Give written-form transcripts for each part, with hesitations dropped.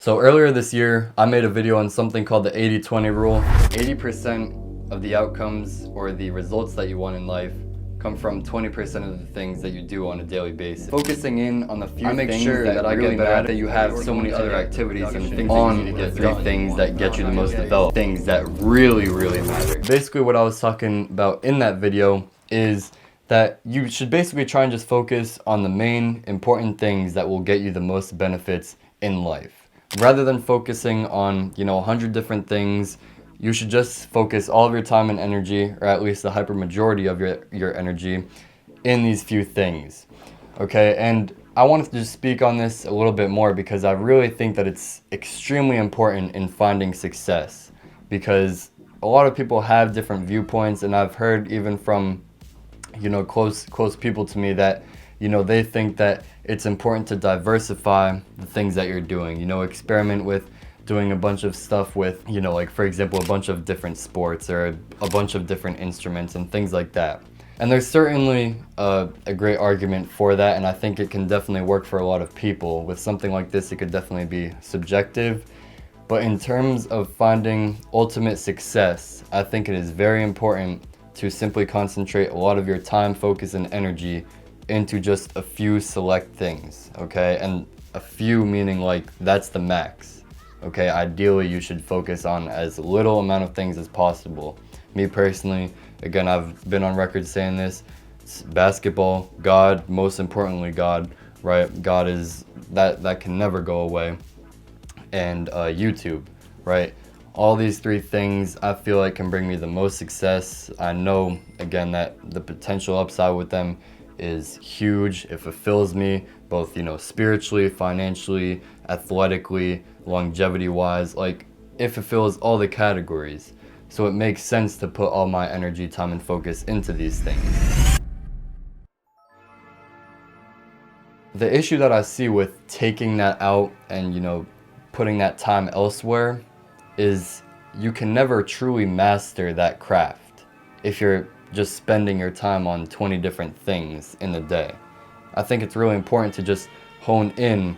So earlier this year, I made a video on something called the 80-20 rule. 80% of the outcomes or the results that you want in life come from 20% of the things that you do on a daily basis. Focusing in on the few things that I really get better at, that you have so many other activities and things on the three things that get you the most developed, things that really matter. Basically what I was talking about in that video is that you should basically try and just focus on the main important things that will get you the most benefits in life. Rather than focusing on, 100 different things, you should just focus all of your time and energy, or at least the hyper majority of your energy, in these few things. Okay, and I wanted to just speak on this a little bit more because I really think that it's extremely important in finding success, because a lot of people have different viewpoints, and I've heard even from close people to me that they think that it's important to diversify the things that you're doing. Experiment with doing a bunch of stuff with, like for example, a bunch of different sports or a bunch of different instruments and things like that. And there's certainly a great argument for that, and I think it can definitely work for a lot of people. With something like this, it could definitely be subjective. But in terms of finding ultimate success, I think it is very important to simply concentrate a lot of your time, focus, and energy into just a few select things, okay? And a few meaning like that's the max, okay? Ideally, you should focus on as little amount of things as possible. Me personally, again, I've been on record saying this, it's basketball, God, most importantly God, right? God is, that can never go away. And YouTube, right? All these three things I feel like can bring me the most success. I know, again, that the potential upside with them is huge. It fulfills me both, spiritually, financially, athletically, longevity-wise. Like, it fulfills all the categories. So it makes sense to put all my energy, time, and focus into these things. The issue that I see with taking that out and, putting that time elsewhere is you can never truly master that craft if you're just spending your time on 20 different things in the day. I think it's really important to just hone in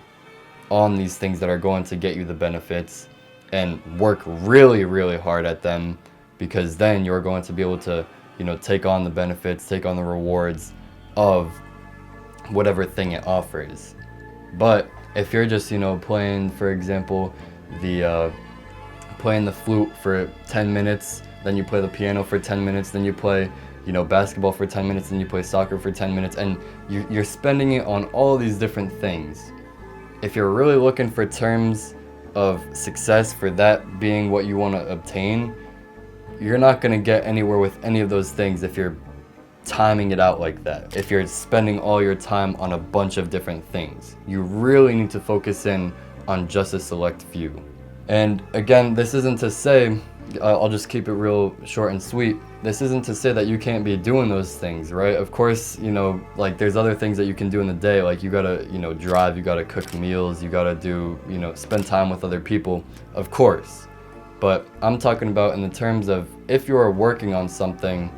on these things that are going to get you the benefits and work really hard at them, because then you're going to be able to, take on the benefits, take on the rewards of whatever thing it offers. But if you're just, playing, for example, playing the flute for 10 minutes, then you play the piano for 10 minutes, then you play, basketball for 10 minutes, then you play soccer for 10 minutes, and you're spending it on all these different things. If you're really looking for terms of success, for that being what you want to obtain, you're not going to get anywhere with any of those things if you're timing it out like that. If you're spending all your time on a bunch of different things, you really need to focus in on just a select few. And again, this isn't to say, I'll just keep it real short and sweet, this isn't to say that you can't be doing those things, right? Of course, like there's other things that you can do in the day, like you gotta, drive, you gotta cook meals, you gotta do, spend time with other people, of course. But I'm talking about in the terms of, if you are working on something,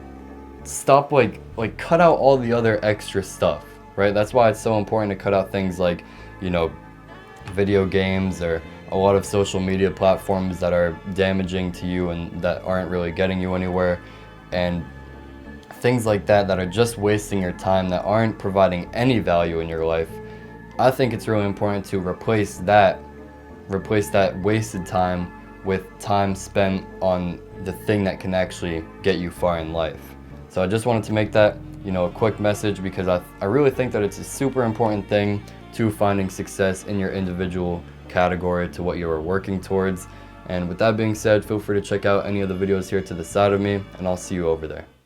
stop like cut out all the other extra stuff, right? That's why it's so important to cut out things like, video games or a lot of social media platforms that are damaging to you and that aren't really getting you anywhere, and things like that that are just wasting your time, that aren't providing any value in your life. I think it's really important to replace that wasted time with time spent on the thing that can actually get you far in life. So I just wanted to make that, a quick message, because I really think that it's a super important thing to finding success in your individual category to what you are working towards. And with that being said, feel free to check out any of the videos here to the side of me, and I'll see you over there.